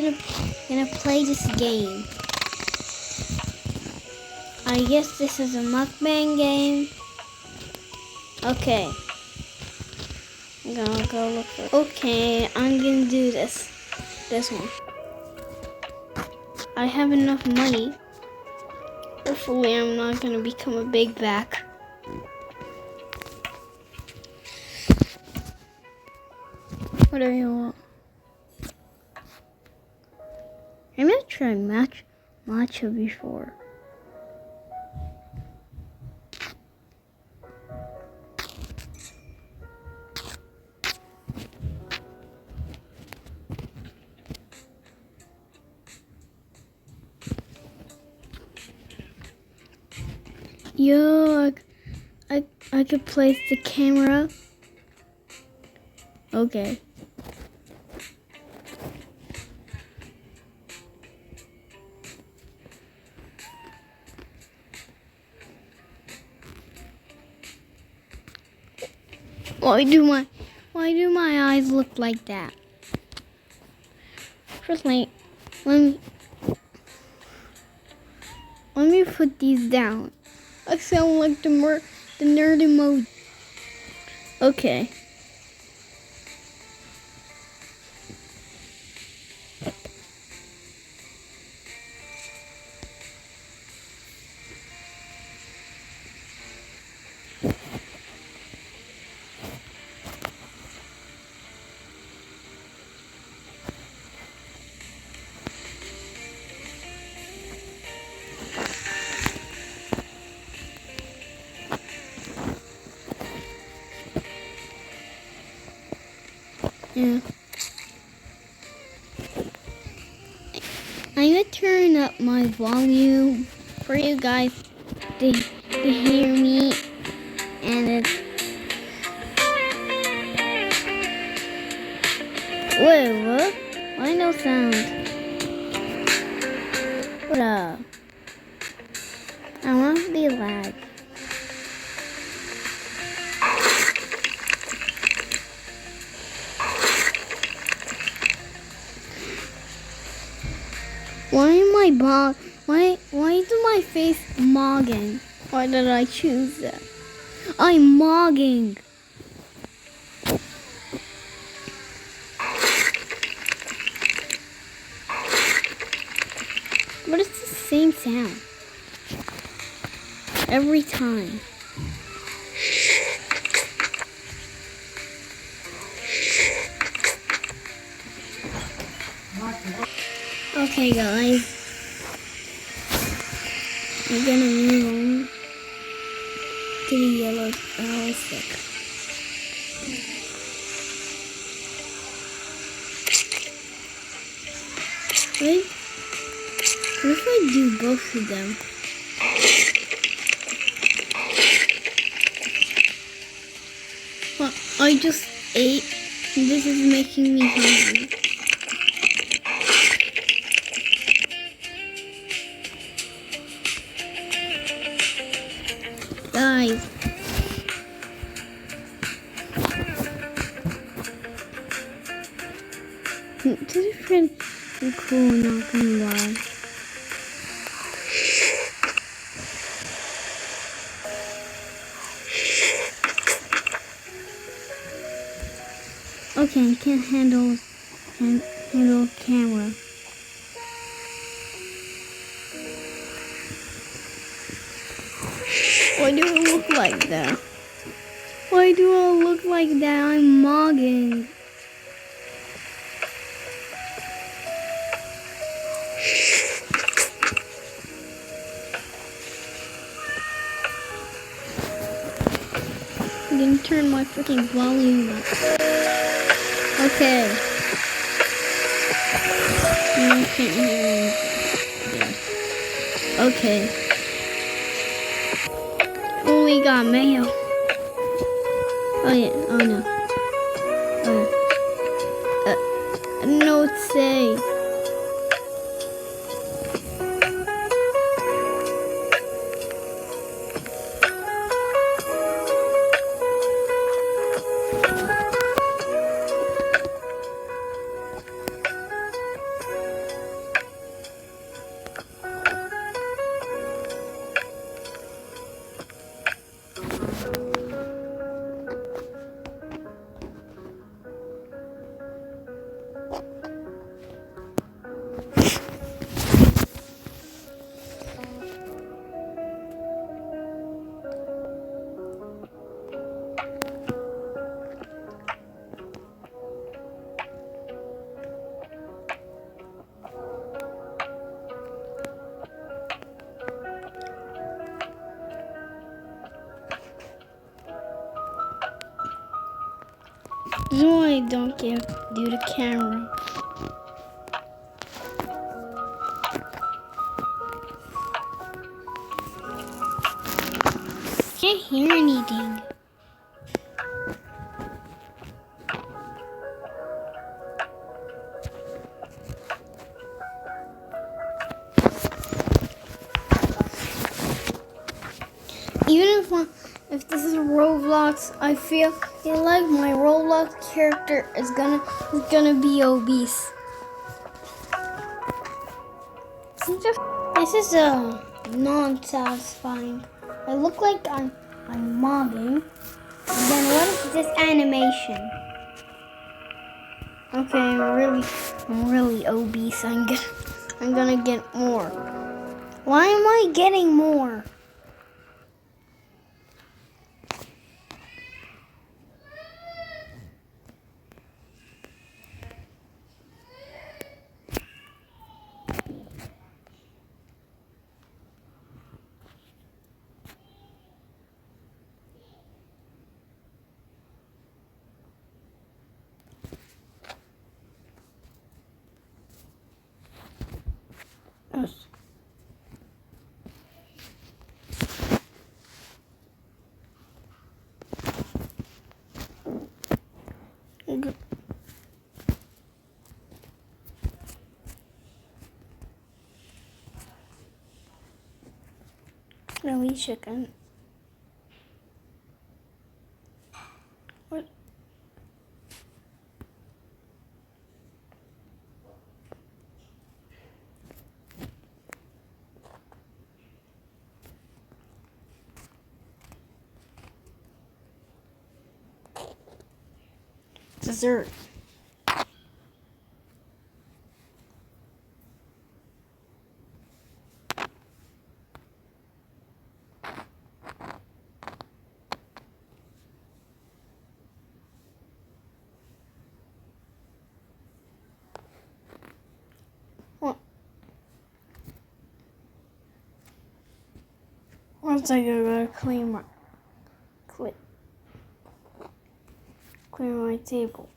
gonna play this game. I guess this is a mukbang game. Okay. I'm gonna go look for. Okay, I'm gonna do this. This one. I have enough money. Hopefully, I'm not gonna become a big back. What do you want? I'm gonna try matcha before. Yo, I could place the camera. Okay. Why do my eyes look like that? Firstly, let me put these down. I sound like the nerd emoji. Okay. Yeah. I'm gonna turn up my volume for you guys to hear me, and it's. Wait, what? Why no sound? What up? I want to be loud. Why am I why is my face mogging? Why did I choose that? I'm mogging. But it's the same sound every time. Okay, guys, I'm gonna move on to the yellow stick. Wait, what if I do both of them? Well, I just ate, and this is making me hungry. Guys, this is pretty cool, not gonna lie. Okay, I can't handle camera. Why do I look like that? Why do I look like that? I'm mogging. I'm gonna turn my freaking volume up. Okay. I can't hear anything. Yeah. Okay. Oh, we got mayo. Oh yeah. Oh no. I don't know what to say. This is why I don't do the camera. Can't hear anything. Even if this is Roblox, I feel like my Roblox character is gonna be obese. This is non-satisfying. I look like I'm mobbing. And then what is this animation? Okay, I'm really obese. I'm gonna get more. Why am I getting more? Yes. Really chicken. What? Dessert. Once I go clean my table.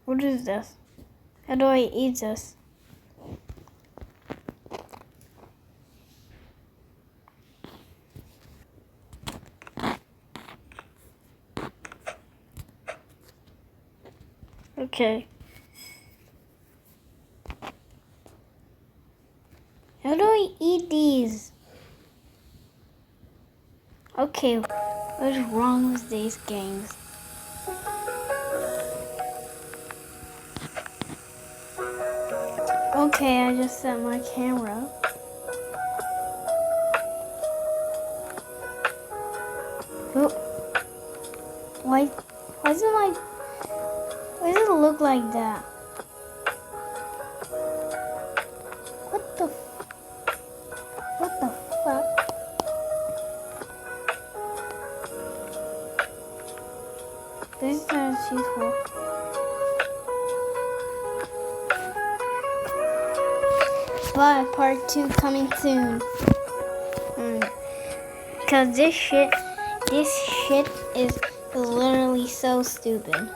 What is this? How do I eat this? Okay. How do I eat these? Okay, what is wrong with these games? Okay, I just set my camera. Oh, why does it look like that? What the fuck? This is kind of useful. But part 2 coming soon. Because this shit is literally so stupid.